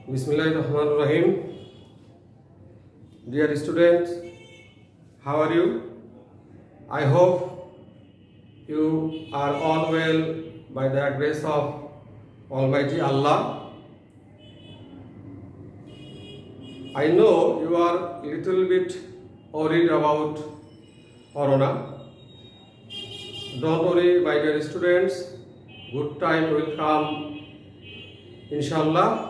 Bismillahirrahmanirrahim. Dear students, how are you? I hope you are all well by the grace of Almighty Allah. I know you are little bit worried about Corona. Don't worry, my dear students. Good time will come, inshallah.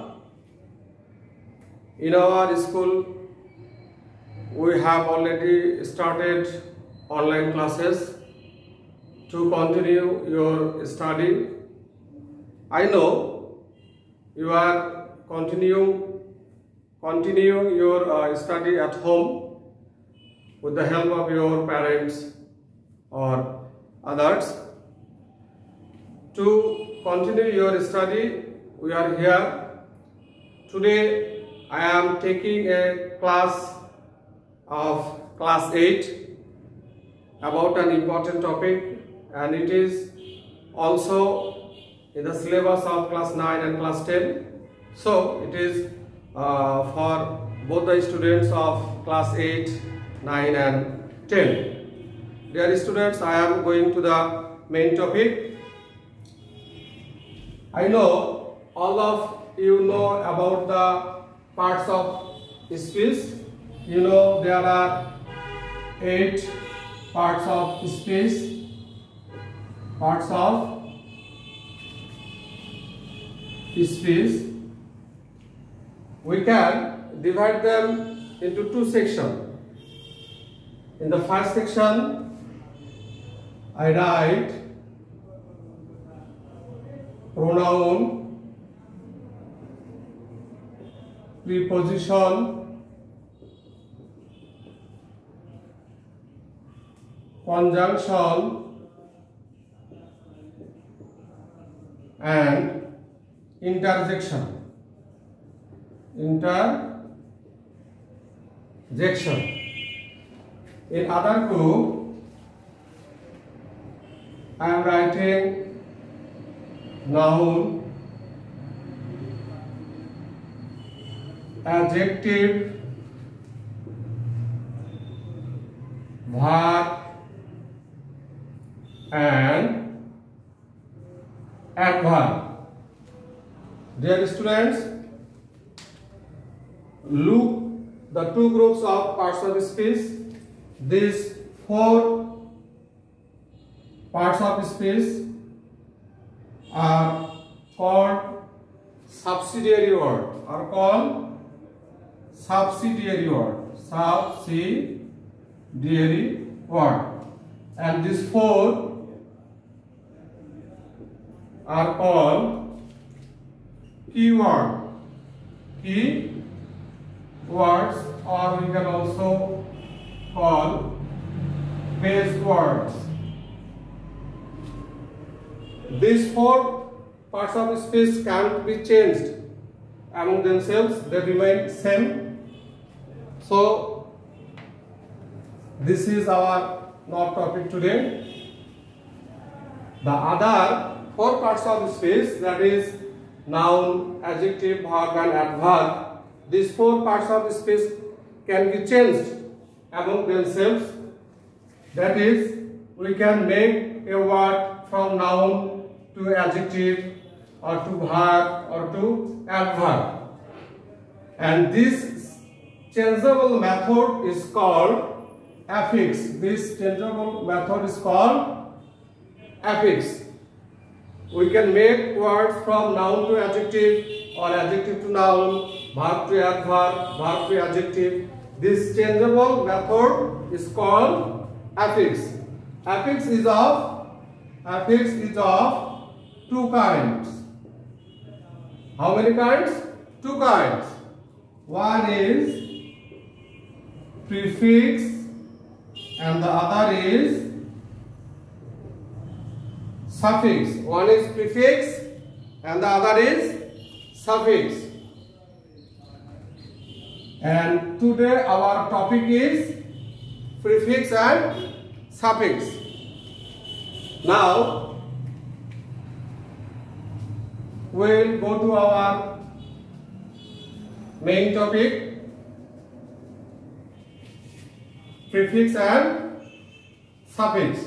In our school, we have already started online classes to continue your study. I know you are continue your study at home with the help of your parents or others. To continue your study, we are here. Today I am taking a class of class 8 about an important topic, and it is also in the syllabus of class 9 and class 10. So it is for both the students of class 8, 9 and 10. Dear students, I am going to the main topic. I know all of you know about the parts of speech. You know there are 8 parts of speech. Parts of speech. We can divide them into 2 sections. In the first section, I write pronoun, preposition, conjunction and interjection. In other group, I am writing noun, adjective, verb and adverb. Dear students, look the 2 groups of parts of speech. These 4 parts of speech are called subsidiary word. And these 4 are called keyword. Keywords, or we can also call base words. These 4 parts of speech can't be changed among themselves, they remain same. So this is our topic today. The other 4 parts of speech, that is noun, adjective, verb and adverb, these 4 parts of speech can be changed among themselves. That is, we can make a word from noun to adjective or to verb or to adverb. And this changeable method is called affix. This changeable method is called affix. We can make words from noun to adjective or adjective to noun, verb to adverb, verb to adjective. This changeable method is called affix. Affix is of 2 kinds. How many kinds? 2 kinds. One is prefix and the other is suffix. One is prefix and the other is suffix. And today our topic is prefix and suffix. Now we will go to our main topic, prefix and suffix.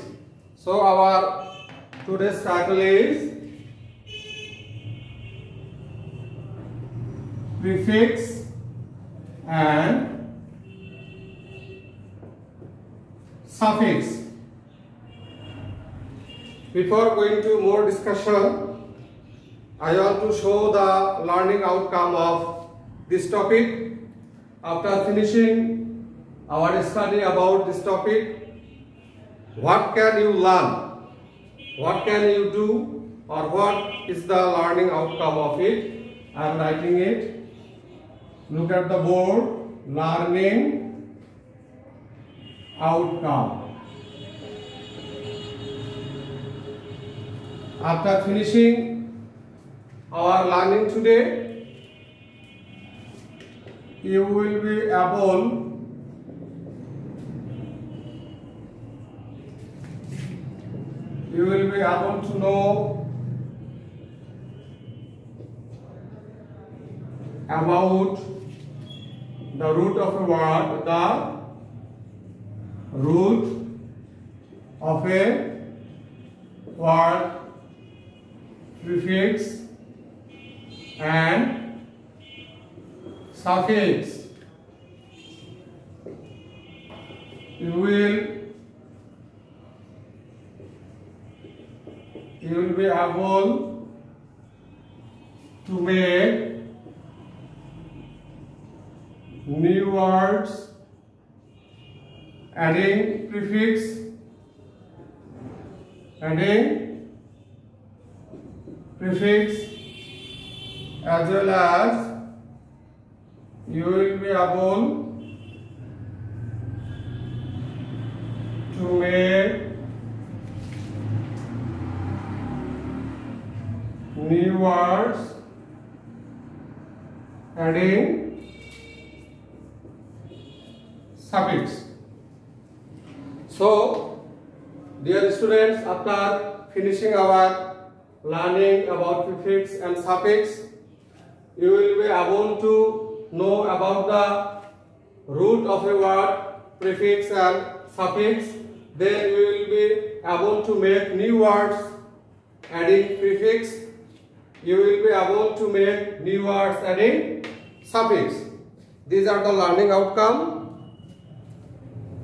So our today's title is prefix and suffix. Before going to more discussion, I want to show the learning outcome of this topic. After finishing our study about this topic, what can you learn? What can you do? Or what is the learning outcome of it? I am writing it. Look at the board. Learning outcome. After finishing our learning today, you will be able to know about the root of a word, prefix and suffix. You will be able to make new words adding prefix, as well as you will be able to make new words adding suffix. So, dear students, after finishing our learning about prefix and suffix, you will be able to know about the root of a word, prefix and suffix. Then you will be able to make new words adding prefix. You will be able to make new words adding suffix. These are the learning outcome.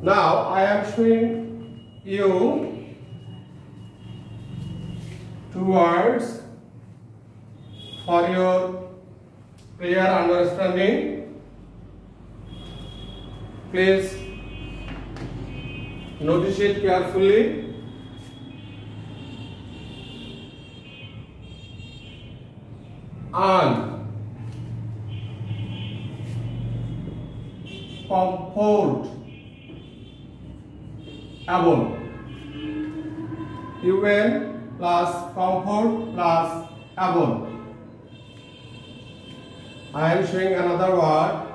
Now I am showing you two words for your clear understanding. Please notice it carefully. And comfort able. UN plus comfort plus able. I am showing another word.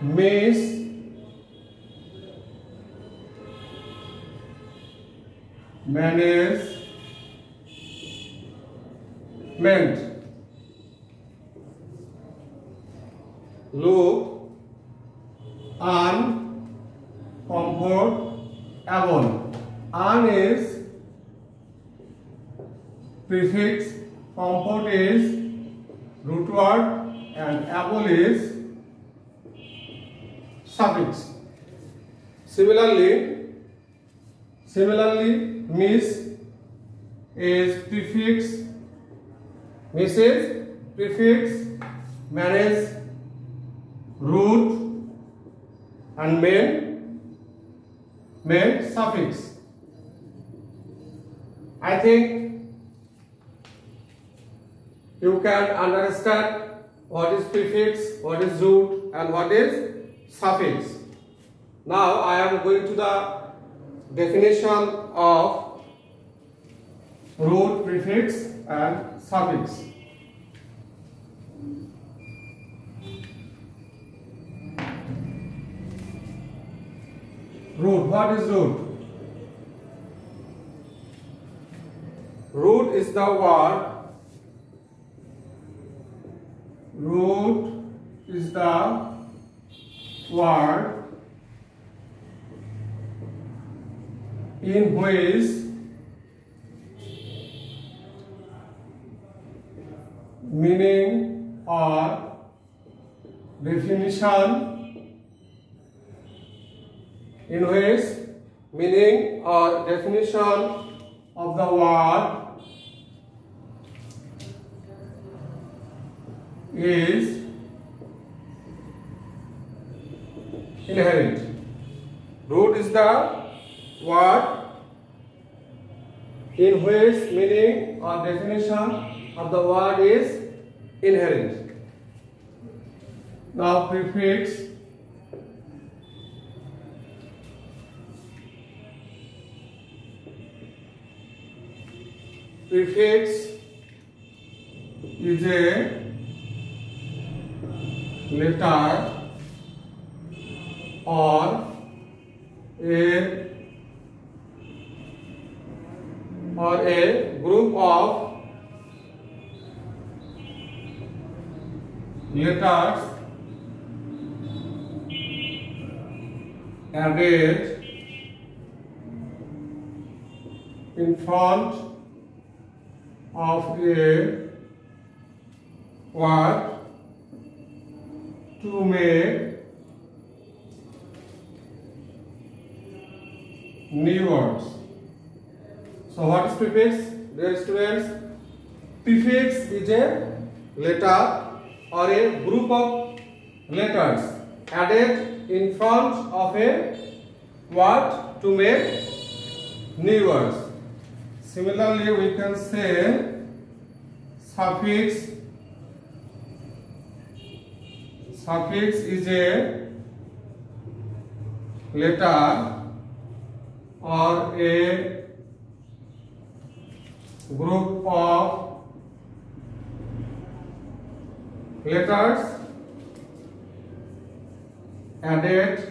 Miss, manage, meant. Look, un, comfort, able. Un is prefix, comfort is root word, and able is suffix. Similarly, miss is prefix. Miss is prefix, manage, root, and main suffix. I think you can understand what is prefix, what is root, and what is suffix. Now I am going to the definition of root, prefix, and suffix. Root. What is root? Root is the word. Root root is the word in which meaning or definition of the word is inherent. Root is the word in which meaning or definition of the word is inherent. Now prefix. Prefix is a letter or a group of letters added in front of a word to make new words. So what is prefix? Dear students, prefix is a letter or a group of letters added in front of a word to make new words. Similarly, we can say suffix. Suffix is a letter or a group of letters added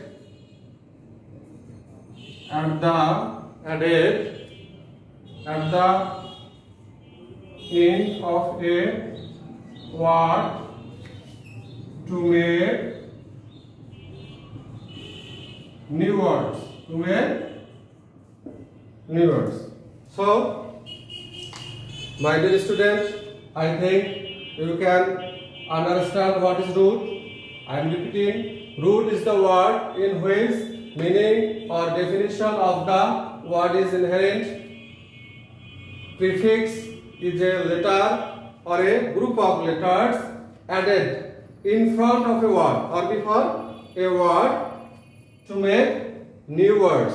at the end of a word to make new words. So, my dear students, I think you can understand what is root. I am repeating. Root is the word in which meaning or definition of the word is inherent. Prefix is a letter or a group of letters added in front of a word or before a word to make new words.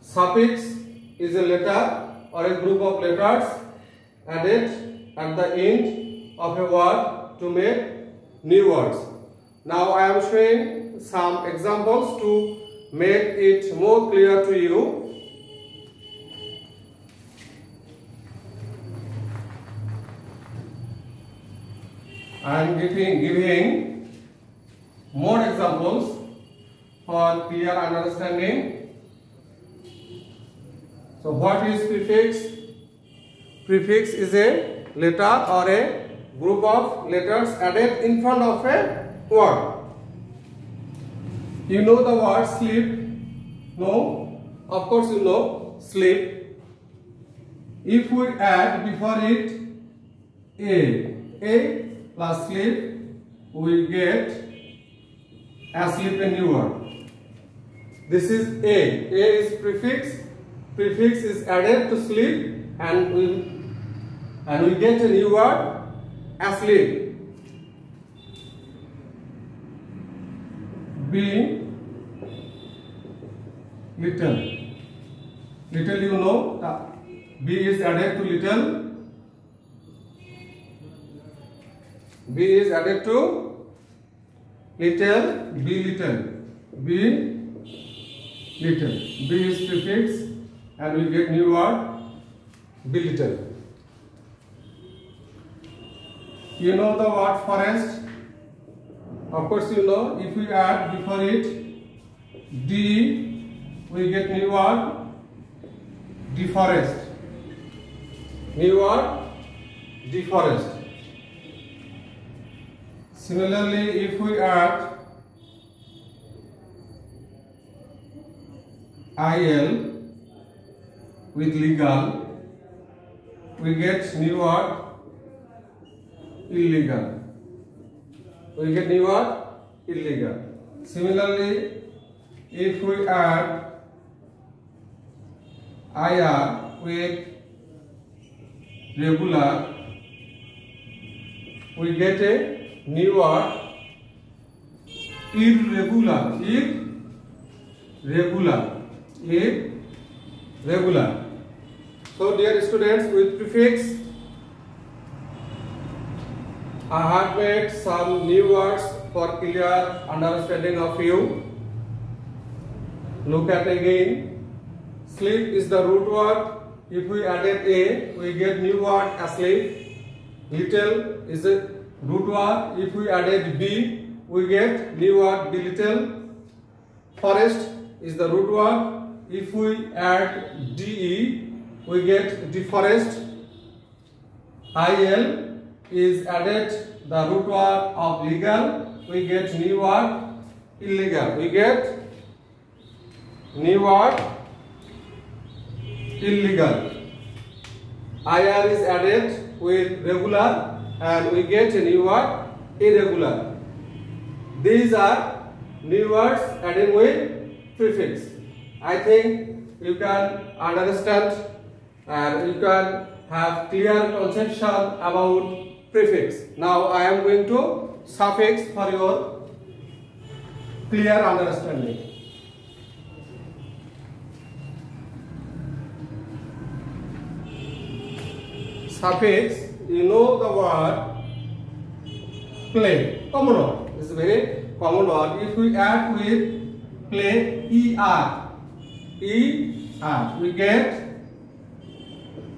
Suffix is a letter or a group of letters added at the end of a word to make new words. Now I am showing some examples to make it more clear to you. I am giving more examples for clear understanding. So what is prefix? Prefix is a letter or a group of letters added in front of a word. You know the word sleep? No? Of course you know sleep. If we add before it a plus sleep, we get asleep a new word. This is a. A is prefix. Prefix is added to sleep and we get a new word asleep. B, little. Little, you know, B is added to little. B is added to little, B little, B little. B is prefix and we get new word B little. You know the word forest? Of course you know, if we add before it D, we get new word deforest. New word deforest. Similarly, if we add IL with legal, we get new word illegal. We get new word illegal. Similarly, if we add IR with regular, we get a new word irregular. Irregular. So dear students, with prefix I have made some new words for clear understanding of you. Look at again. Sleep is the root word. If we added a, we get new word asleep. Little is the root word. If we added b, we get new word belittle. Forest is the root word. If we add de, we get deforest. Il is added the root word of legal, we get new word illegal. We get new word illegal. IR is added with regular and we get a new word irregular. These are new words added with prefix. I think you can understand and you can have clear conception about prefix. Now I am going to suffix for your clear understanding. Suffix, you know the word play, common word. It's a very common word. If we add with play ER, we get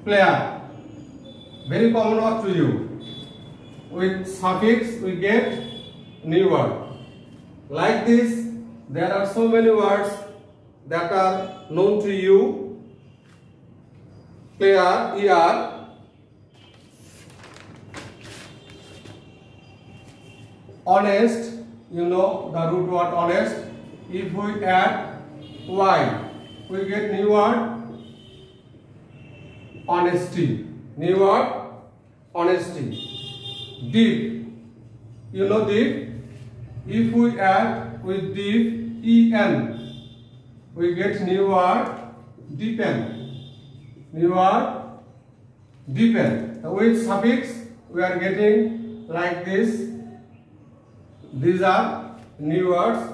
player. Very common word to you. With suffix we get new word. Like this, there are so many words that are known to you. Player, ER. Honest, you know the root word honest. If we add Y, we get new word honesty. New word honesty. Deep, you know deep. If we add with deep EN, we get new word deepen. New word deepen. With suffix we are getting like this. These are new words.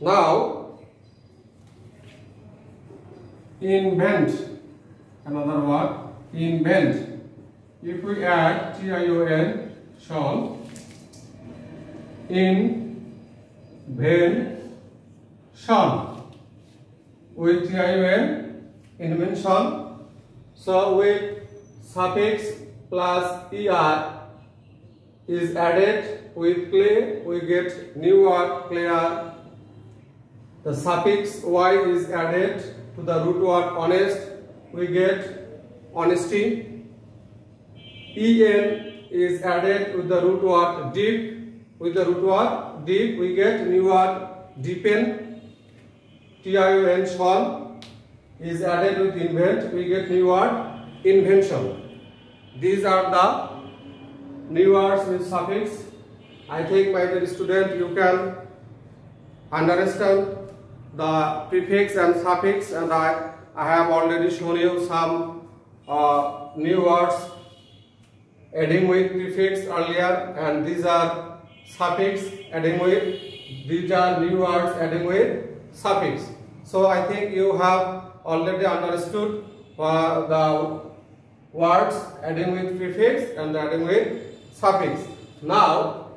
Now invent, another word invent. If we add TION, Sean, invention, with TION, invention. So with suffix plus ER is added with play, we get new word player. The suffix Y is added to the root word honest, we get honesty. EN is added with the root word deep. With the root word deep, we get new word deepen. TION Sean is added with invent, we get new word invention. These are the new words with suffix. I think, my dear student, you can understand the prefix and suffix, and I have already shown you some new words adding with prefix earlier, and these are suffix adding with, these are new words adding with suffix. So I think you have already understood the words adding with prefix and adding with suffix. Now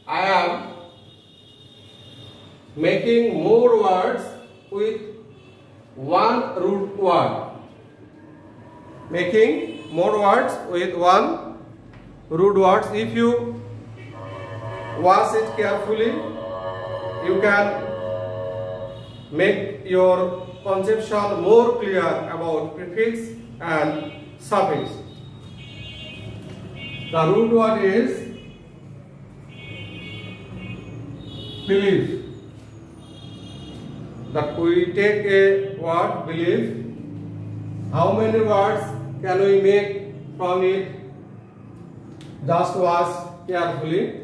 I am making more words with one root word. Making more words with one root words. If you watch it carefully, you can make your conception more clear about prefix and suffix. The root word is believe. That we take a word believe. How many words can we make from it? Just watch carefully.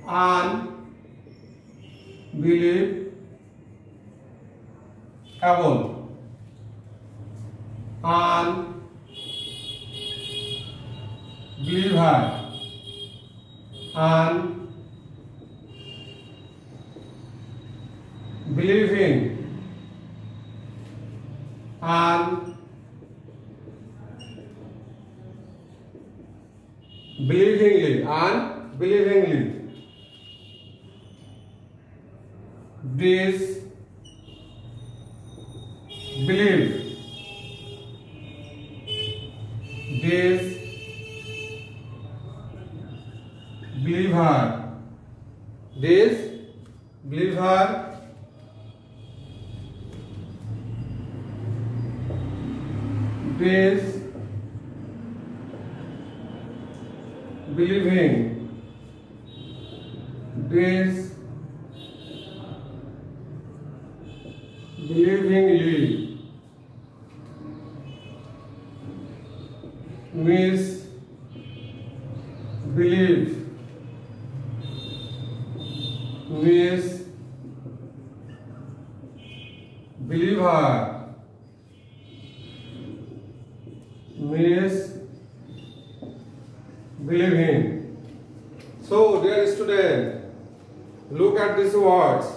Unbelievable. Unbeliever. Unbelieving. Unbelievingly. Disbelieve. Disbeliever. Disbeliever. Disbelieving. Disbelievingly. Misbelieve. Misbeliever. Misbelieving. So, dear student, look at these words.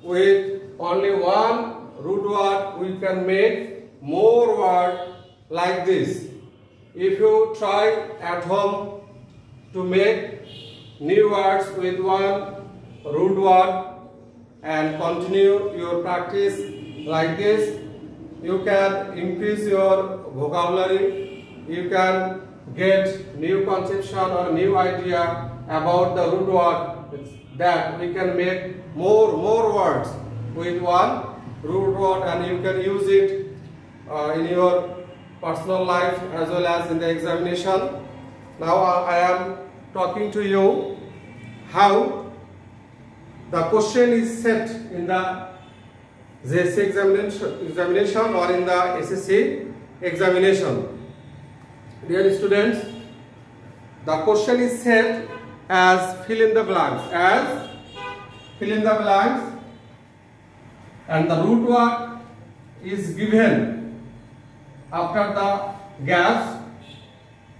With only one root word, we can make more words like this. If you try at home to make new words with one root word and continue your practice like this, you can increase your vocabulary, you can get new conception or new idea about the root word, that we can make more words with one root word, and you can use it in your personal life as well as in the examination. Now I am talking to you how the question is set in the JSC examination or in the SSC examination. Dear students, the question is set as fill in the blanks, and the root word is given after the gaps.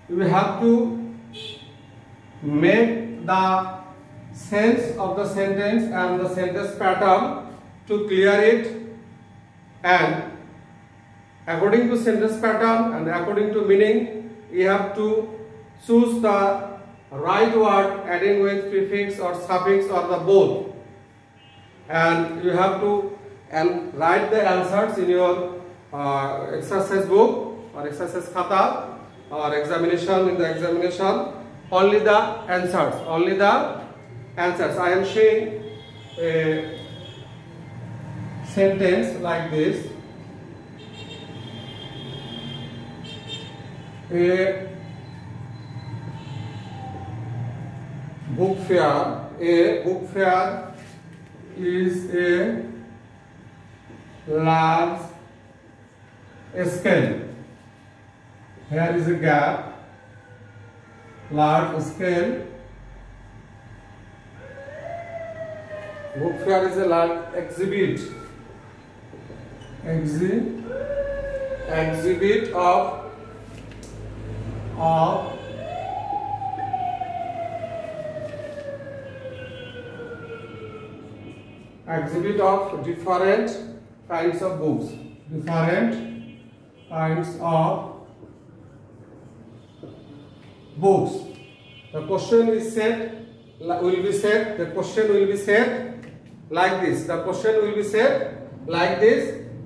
You have to make the sense of the sentence and the sentence pattern to clear it, and according to sentence pattern and according to meaning, you have to choose the right word adding with prefix or suffix or the both, and you have to write the answers in your exercise book or exercise khata or examination. In the examination, only the answers. I am showing a sentence like this. A book fair is a large scale. Here is a gap. Large scale. Book fair is a large exhibit. Exhibit of different kinds of books. The question is set, the question will be said like this.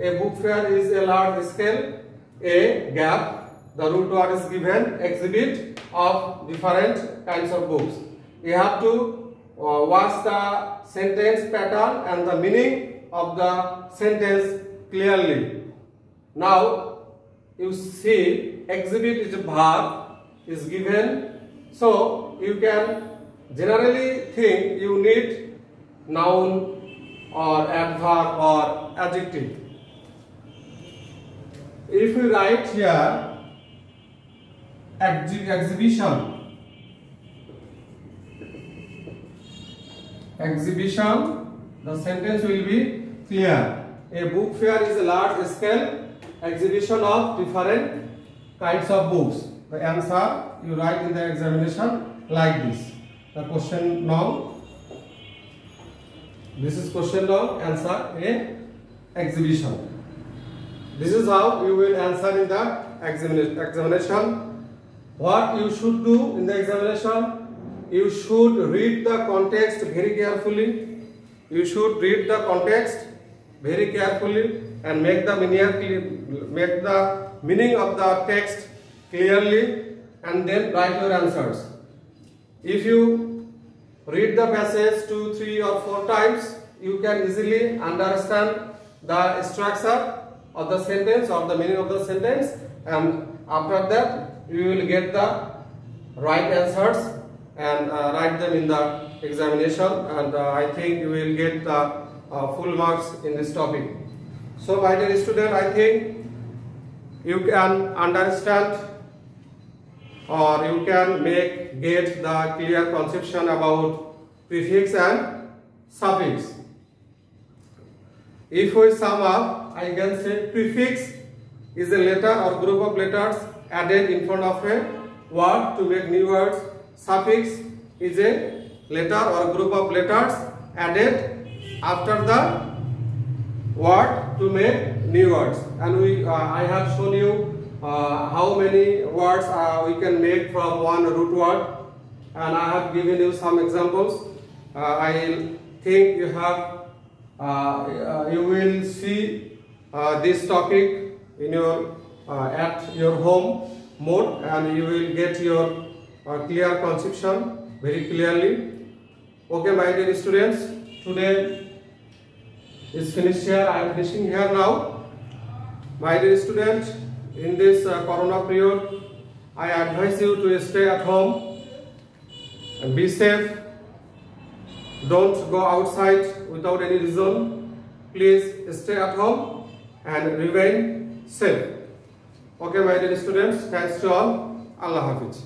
A book fair is a large scale, a gap, the root word is given, exhibit of different kinds of books. You have to watch the sentence pattern and the meaning of the sentence clearly. Now you see exhibit is a verb is given. So you can generally think you need noun or adverb or adjective. If we write here exhibition, the sentence will be clear. A book fair is a large scale exhibition of different kinds of books. The answer you write in the examination like this. The question now, this is question now, answer a exhibition. This is how you will answer in the examination. What you should do in the examination, you should read the context very carefully. You should read the context very carefully and make the meaning of the text clearly, and then write your answers. If you read the passage 2, 3 or 4 times, you can easily understand the structure of the sentence or the meaning of the sentence, and after that you will get the right answers and write them in the examination, and I think you will get the full marks in this topic. So my dear student, I think you can understand or you can get the clear conception about prefix and suffix. If we sum up, I can say prefix is a letter or group of letters added in front of a word to make new words. Suffix is a letter or group of letters added after the word to make new words. And I have shown you how many words we can make from one root word, and I have given you some examples. I think you will see this topic in your at your home mode, and you will get your clear conception very clearly. Okay, my dear students, today is finished here. I am finishing here now. My dear student, in this corona period, I advise you to stay at home and be safe. Don't go outside without any reason. Please stay at home and remain safe. Okay, my dear students, thanks to all. Allah Hafiz.